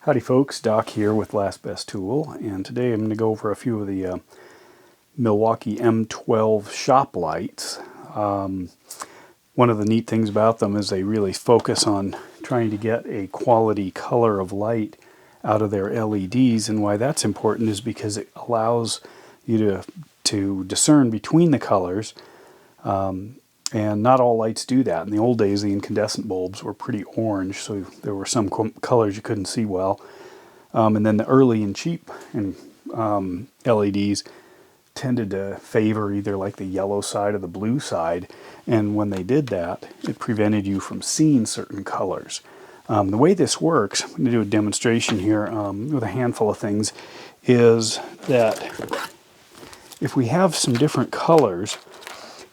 Howdy folks, Doc here with Last Best Tool, and today I'm going to go over a few of the Milwaukee M12 Shop Lights. One of the neat things about them is they really focus on trying to get a quality color of light out of their LEDs, and why that's important is because it allows you to discern between the colors. And not all lights do that. In the old days, the incandescent bulbs were pretty orange, so there were some colors you couldn't see well. And then the early and cheap LEDs tended to favor either like the yellow side or the blue side. And when they did that, it prevented you from seeing certain colors. The way this works, I'm going to do a demonstration here with a handful of things, is that if we have some different colors,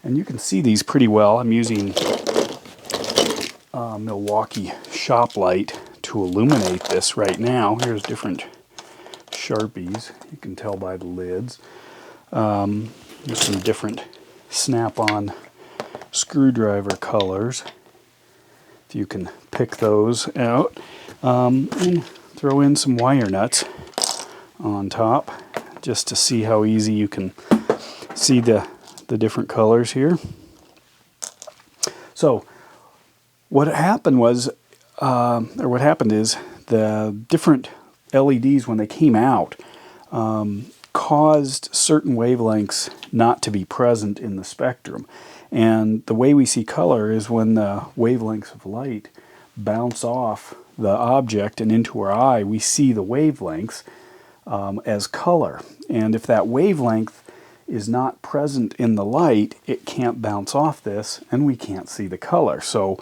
and you can see these pretty well. I'm using Milwaukee Shop Light to illuminate this right now. Here's different Sharpies. You can tell by the lids. There's some different snap-on screwdriver colors. If you can pick those out. And throw in some wire nuts on top just to see how easy you can see the different colors here. So what happened is the different LEDs, when they came out, caused certain wavelengths not to be present in the spectrum. And the way we see color is when the wavelengths of light bounce off the object and into our eye, we see the wavelengths as color. And if that wavelength is not present in the light, it can't bounce off this, and we can't see the color. So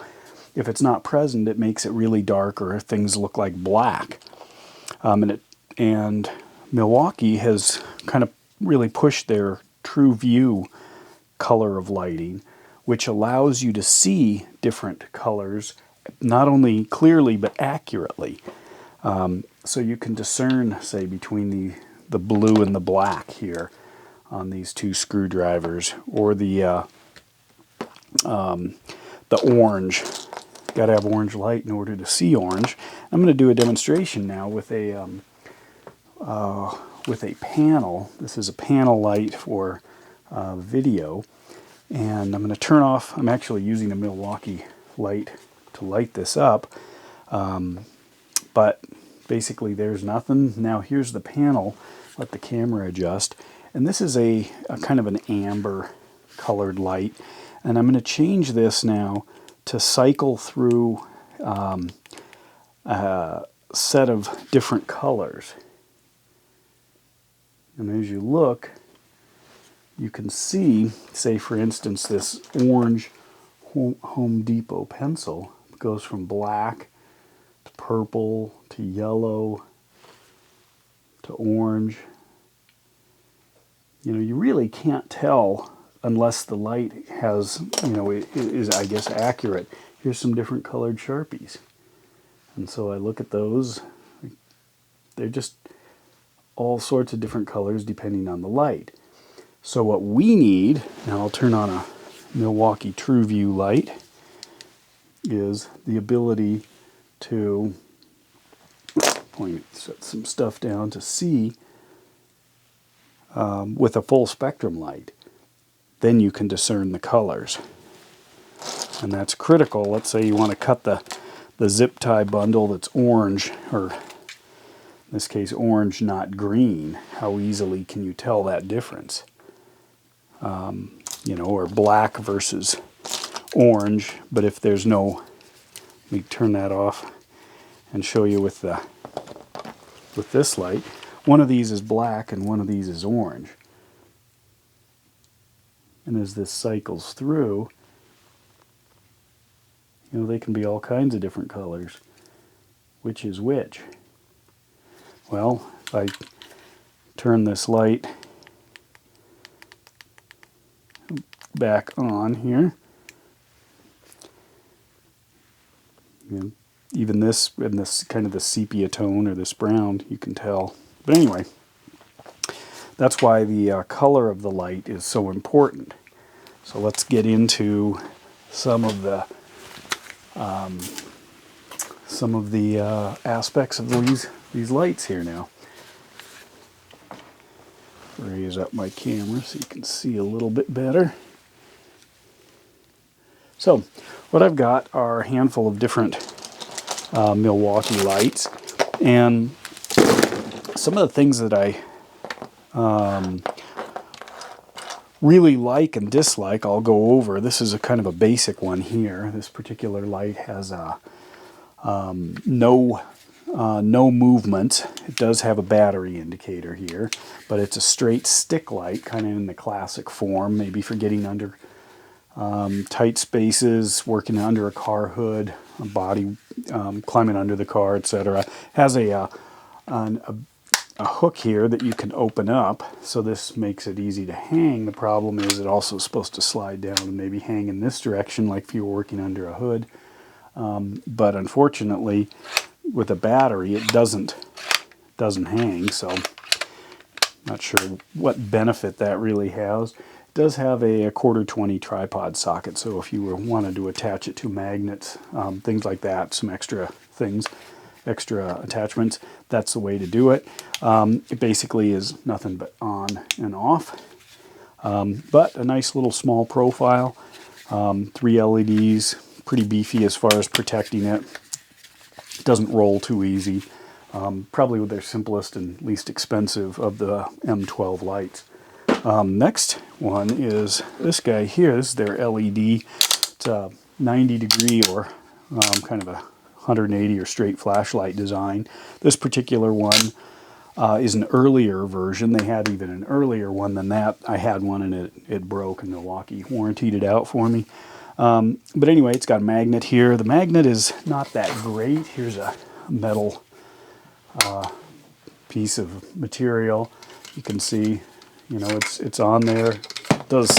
if it's not present, it makes it really dark, or things look like black. And Milwaukee has kind of really pushed their TRUEVIEW color of lighting, which allows you to see different colors, not only clearly but accurately. So you can discern, say, between the blue and the black here on these two screwdrivers, or the orange. Got to have orange light in order to see orange. I'm going to do a demonstration now with a panel. This is a panel light for video, and I'm going to turn off. I'm actually using a Milwaukee light to light this up, but basically there's nothing. Now here's the panel. Let the camera adjust. And this is a kind of an amber colored light. And I'm going to change this now to cycle through a set of different colors. And as you look, you can see, say for instance, this orange Home Depot pencil goes from black to purple to yellow to orange. You know, you really can't tell unless the light has, is, I guess, accurate. Here's some different colored Sharpies. And so I look at those. They're just all sorts of different colors depending on the light. So what we need, now I'll turn on a Milwaukee TRUEVIEW light, is the ability to set some stuff down to see with a full spectrum light. Then you can discern the colors. And that's critical. Let's say you want to cut the zip tie bundle that's orange, or in this case orange, not green. How easily can you tell that difference? Or black versus orange. But if there's no, let me turn that off and show you with this light. One of these is black and one of these is orange. And as this cycles through, they can be all kinds of different colors. Which is which? Well, if I turn this light back on here, even this, and this kind of the sepia tone or this brown, you can tell. But anyway, that's why the color of the light is so important. So let's get into some of the some of the aspects of these lights here now. Raise up my camera so you can see a little bit better. So what I've got are a handful of different Milwaukee lights, and some of the things that I really like and dislike I'll go over. This is a kind of a basic one here. This particular light has no movement. It does have a battery indicator here, but it's a straight stick light, kind of in the classic form, maybe for getting under tight spaces, working under a car hood, a body, climbing under the car, etc. Has a hook here that you can open up, so this makes it easy to hang. The problem is it also is supposed to slide down and maybe hang in this direction, like if you were working under a hood. But unfortunately, with a battery, it doesn't hang, so not sure what benefit that really has. It does have a 1/4-20 tripod socket, so if you wanted to attach it to magnets, things like that, some extra things, extra attachments, that's the way to do it. It basically is nothing but on and off, but a nice little small profile, 3 LEDs, pretty beefy as far as protecting it. It doesn't roll too easy. Probably their simplest and least expensive of the M12 lights. Next one is this guy here. This is their LED. It's a 90-degree or kind of a 180 or straight flashlight design. This particular one is an earlier version. They had even an earlier one than that. I had one and it broke, and Milwaukee warrantied it out for me. But anyway, it's got a magnet here. The magnet is not that great. Here's a metal piece of material. You can see, you know, it's on there. It does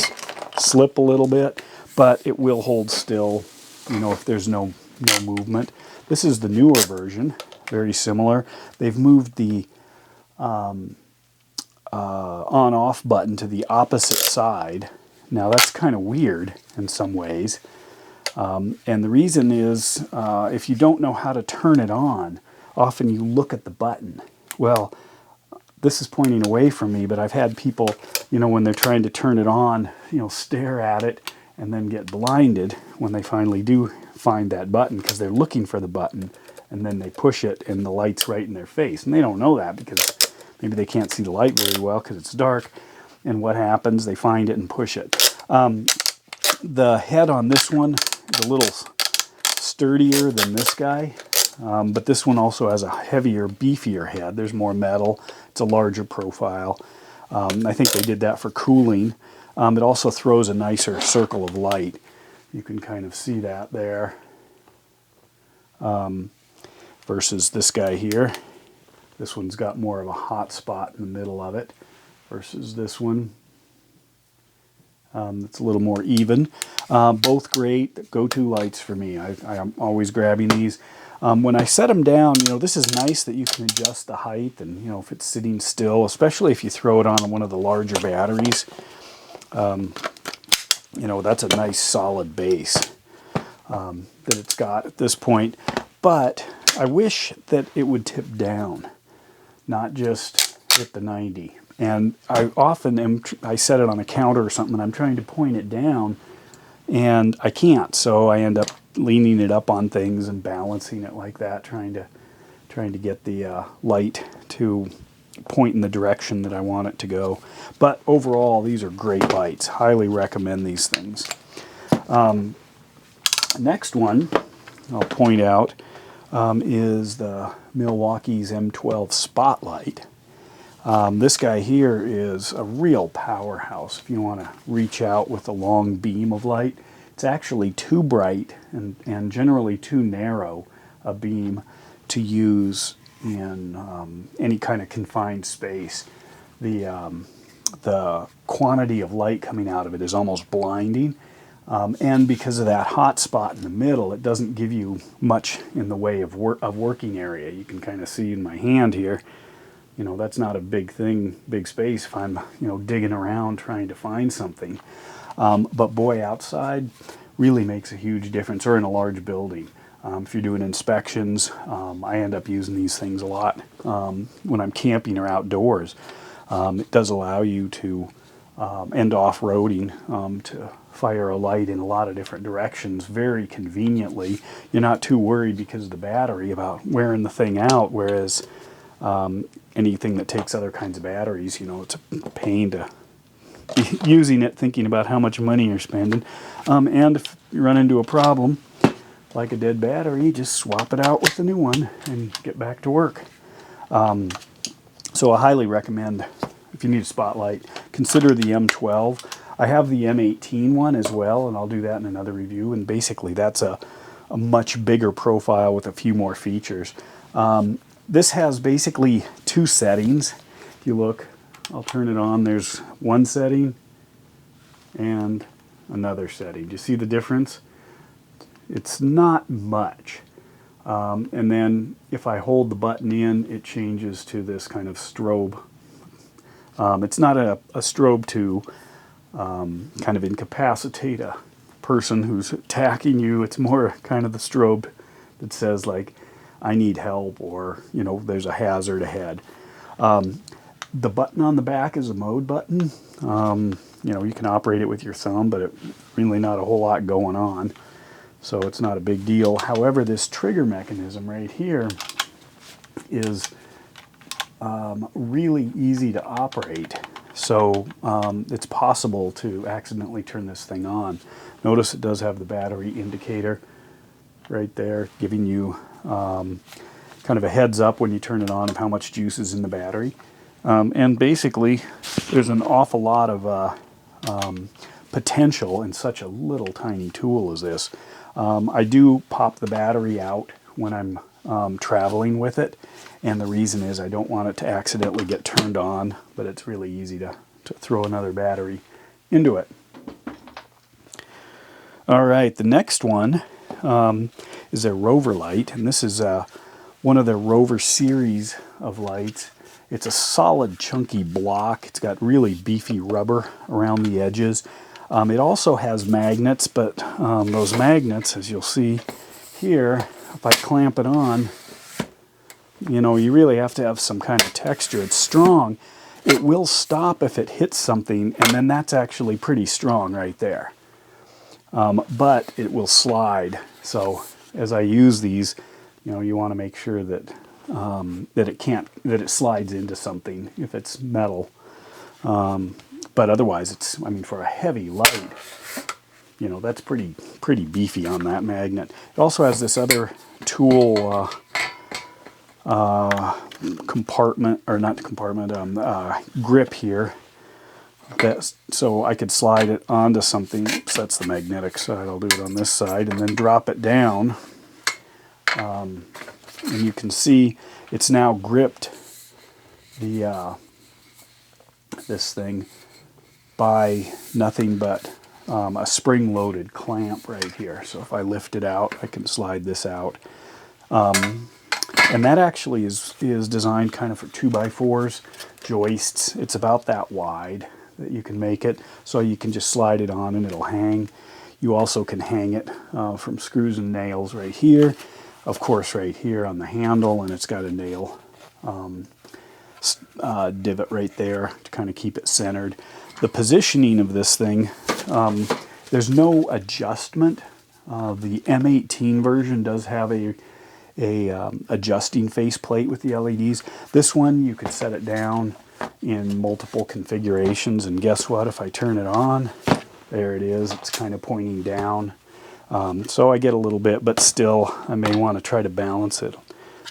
slip a little bit, but it will hold still, you know, if there's no movement. This is the newer version, very similar. They've moved the on-off button to the opposite side. Now that's kind of weird in some ways. And the reason is if you don't know how to turn it on, often you look at the button. Well, this is pointing away from me, but I've had people, you know, when they're trying to turn it on, you know, stare at it and then get blinded when they finally do find that button, because they're looking for the button and then they push it and the light's right in their face. And they don't know that because maybe they can't see the light very well because it's dark. And what happens? They find it and push it. The head on this one is a little sturdier than this guy, but this one also has a heavier, beefier head. There's more metal. It's a larger profile. I think they did that for cooling. It also throws a nicer circle of light. You can kind of see that there. Versus this guy here. This one's got more of a hot spot in the middle of it versus this one. It's a little more even. Both great go-to lights for me. I'm always grabbing these. When I set them down, you know, this is nice that you can adjust the height, and, you know, if it's sitting still, especially if you throw it on one of the larger batteries, you know, that's a nice solid base that it's got at this point. But I wish that it would tip down, not just hit the 90. And I often I set it on a counter or something, and I'm trying to point it down, and I can't. So I end up leaning it up on things and balancing it like that, trying to get the light to point in the direction that I want it to go. But overall, these are great lights. Highly recommend these things. Next one I'll point out is the Milwaukee's M12 Spotlight. This guy here is a real powerhouse if you want to reach out with a long beam of light. It's actually too bright and generally too narrow a beam to use in any kind of confined space. The quantity of light coming out of it is almost blinding. And because of that hot spot in the middle, it doesn't give you much in the way of working area. You can kind of see in my hand here, you know, that's not a big thing, big space if I'm, you know, digging around trying to find something. But boy, outside really makes a huge difference, or in a large building. If you're doing inspections, I end up using these things a lot when I'm camping or outdoors. It does allow you to end off-roading to fire a light in a lot of different directions very conveniently. You're not too worried because of the battery about wearing the thing out, whereas anything that takes other kinds of batteries, you know, it's a pain to be using it, thinking about how much money you're spending. And if you run into a problem like a dead battery, just swap it out with a new one and get back to work. So I highly recommend, if you need a spotlight, consider the M12. I have the M18 one as well, and I'll do that in another review. And basically that's a much bigger profile with a few more features. This has basically two settings. If you look, I'll turn it on. There's one setting and another setting. Do you see the difference? It's not much. And then if I hold the button in, it changes to this kind of strobe. It's not a strobe to kind of incapacitate a person who's attacking you. It's more kind of the strobe that says, like, I need help, or, you know, there's a hazard ahead. The button on the back is a mode button. You know, you can operate it with your thumb, but it's really not a whole lot going on, so it's not a big deal. However, this trigger mechanism right here is really easy to operate. So it's possible to accidentally turn this thing on. Notice it does have the battery indicator right there, giving you kind of a heads up when you turn it on of how much juice is in the battery. And basically, there's an awful lot of potential in such a little tiny tool as this. I do pop the battery out when I'm traveling with it, and the reason is I don't want it to accidentally get turned on, but it's really easy to throw another battery into it. All right, the next one is a Rover Light, and this is one of the Rover series of lights. It's a solid, chunky block. It's got really beefy rubber around the edges. It also has magnets, but those magnets, as you'll see here, if I clamp it on, you know, you really have to have some kind of texture. It's strong. It will stop if it hits something, and then that's actually pretty strong right there. But it will slide. So as I use these, you know, you want to make sure that that it slides into something if it's metal. But otherwise, it's, I mean, for a heavy light, you know, that's pretty beefy on that magnet. It also has this other tool compartment, or not compartment, grip here. So I could slide it onto something. So that's the magnetic side. I'll do it on this side, and then drop it down. And you can see it's now gripped the this thing by nothing but a spring-loaded clamp right here. So if I lift it out, I can slide this out. And that actually is designed kind of for 2x4s, joists. It's about that wide that you can make it. So you can just slide it on and it'll hang. You also can hang it from screws and nails right here. Of course, right here on the handle, and it's got a nail divot right there to kind of keep it centered. The positioning of this thing, there's no adjustment. The M18 version does have a adjusting faceplate with the LEDs. This one, you could set it down in multiple configurations, and guess what? If I turn it on, there it is. It's kind of pointing down. So I get a little bit, but still I may want to try to balance it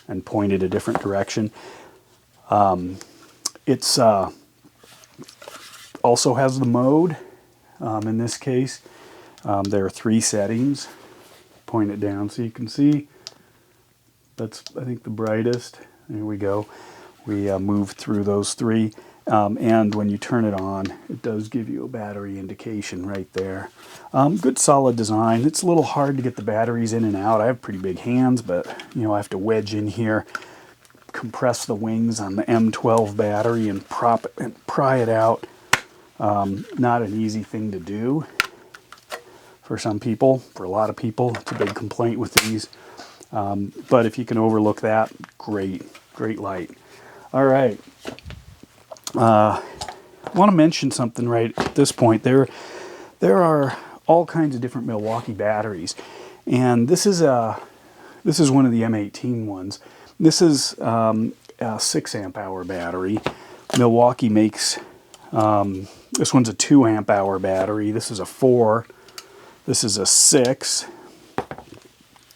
and point it a different direction. It's also has the mode. In this case, there are 3 settings. Point it down so you can see. That's, I think, the brightest. There we go. We move through those 3. And when you turn it on, it does give you a battery indication right there. Good solid design. It's a little hard to get the batteries in and out. I have pretty big hands, but you know, I have to wedge in here, compress the wings on the M12 battery, and prop it and pry it out. Not an easy thing to do for some people. For a lot of people, it's a big complaint with these. But if you can overlook that, great light. All right. I want to mention something right at this point. There are all kinds of different Milwaukee batteries, and this is one of the M18 ones. This is a 6 amp hour battery. Milwaukee makes this one's a 2 amp hour battery. This is a 4. This is a 6.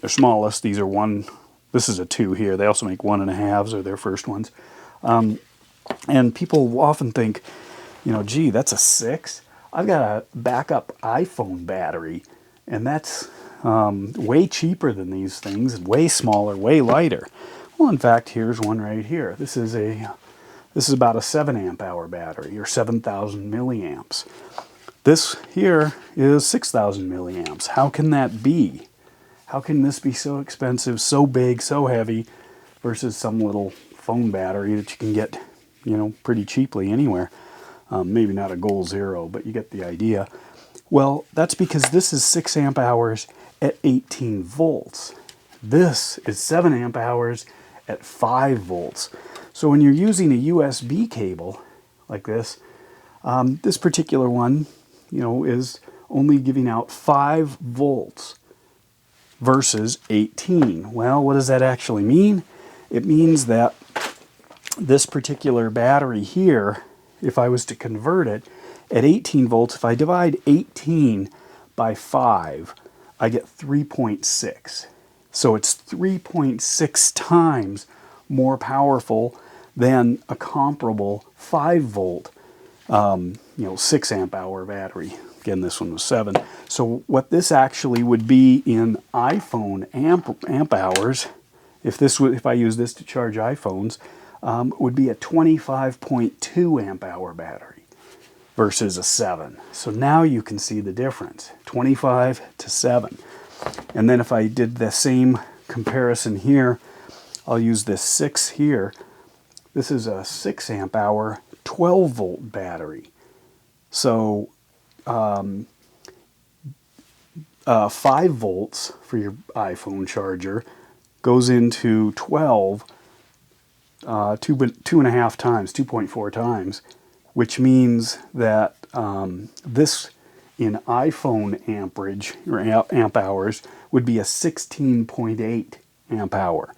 They're smallest. These are 1. This is a 2 here. They also make 1.5s, or their first ones. And people often think, you know, gee, that's a 6. I've got a backup iPhone battery, and that's way cheaper than these things, way smaller, way lighter. Well, in fact, here's one right here. This is about a 7 amp hour battery, or 7,000 milliamps. This here is 6,000 milliamps. How can that be? How can this be so expensive, so big, so heavy, versus some little phone battery that you can get, you know, pretty cheaply anywhere? Maybe not a Goal Zero, but you get the idea. Well, that's because this is 6 amp hours at 18 volts. This is 7 amp hours at 5 volts. So when you're using a USB cable like this, this particular one, you know, is only giving out 5 volts versus 18. Well, what does that actually mean? It means that this particular battery here, if I was to convert it at 18 volts, if I divide 18 by 5, I get 3.6. So it's 3.6 times more powerful than a comparable 5 volt, 6 amp hour battery. Again, this one was 7. So what this actually would be in iPhone amp hours, if I use this to charge iPhones, would be a 25.2 amp hour battery versus a 7. So now you can see the difference, 25 to 7. And then if I did the same comparison here, I'll use this 6 here. This is a 6 amp hour 12 volt battery. So 5 volts for your iPhone charger goes into 12 2.5 times, 2.4 times, which means that this in iPhone amperage or amp hours would be a 16.8 amp hour,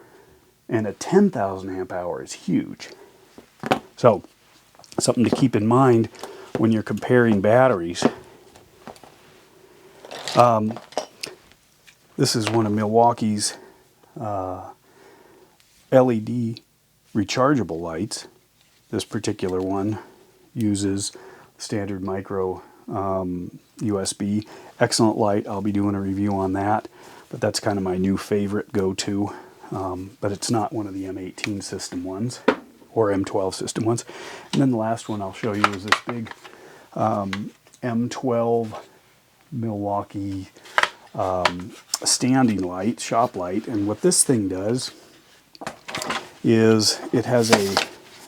and a 10,000 amp hour is huge. So something to keep in mind when you're comparing batteries. This is one of Milwaukee's LED rechargeable lights. This particular one uses standard micro USB. Excellent light. I'll be doing a review on that, but that's kind of my new favorite go-to. But it's not one of the M18 system ones or M12 system ones. And then the last one I'll show you is this big M12 Milwaukee standing light, shop light. And what this thing does is it has a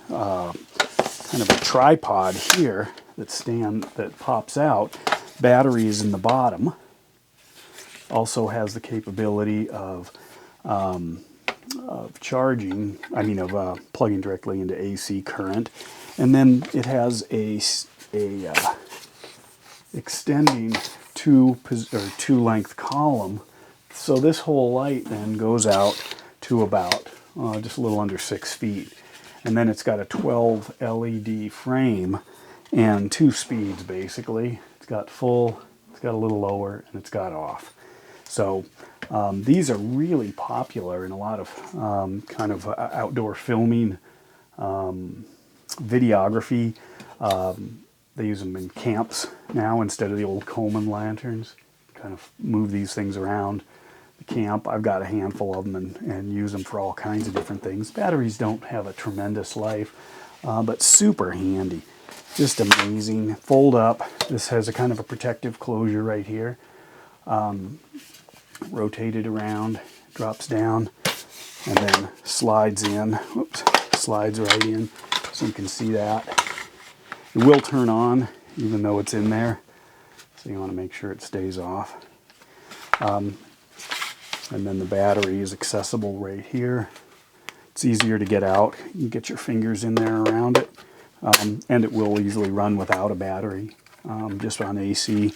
kind of a tripod here that pops out. Battery is in the bottom. Also has the capability of charging, plugging directly into AC current. And then it has a extending two length column. So this whole light then goes out to about just a little under 6 feet. And then it's got a 12 LED frame and 2 speeds basically. It's got full, it's got a little lower, and it's got off. So these are really popular in a lot of kind of outdoor filming, videography. They use them in camps now instead of the old Coleman lanterns. Kind of move these things around the camp. I've got a handful of them and use them for all kinds of different things. Batteries don't have a tremendous life, but super handy. Just amazing. Fold up. This has a kind of a protective closure right here. Rotate it around, drops down, and then slides in. Whoops, slides right in, so you can see that. It will turn on, even though it's in there, so you want to make sure it stays off. And And then the battery is accessible right here. It's easier to get out. You can get your fingers in there around it. And it will easily run without a battery, just on AC.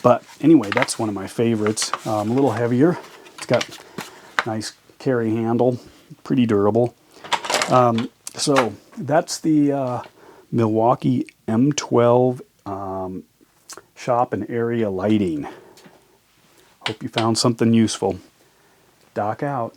But anyway, that's one of my favorites. A little heavier. It's got a nice carry handle, pretty durable. So that's the Milwaukee M12 shop and area lighting. Hope you found something useful. Doc out.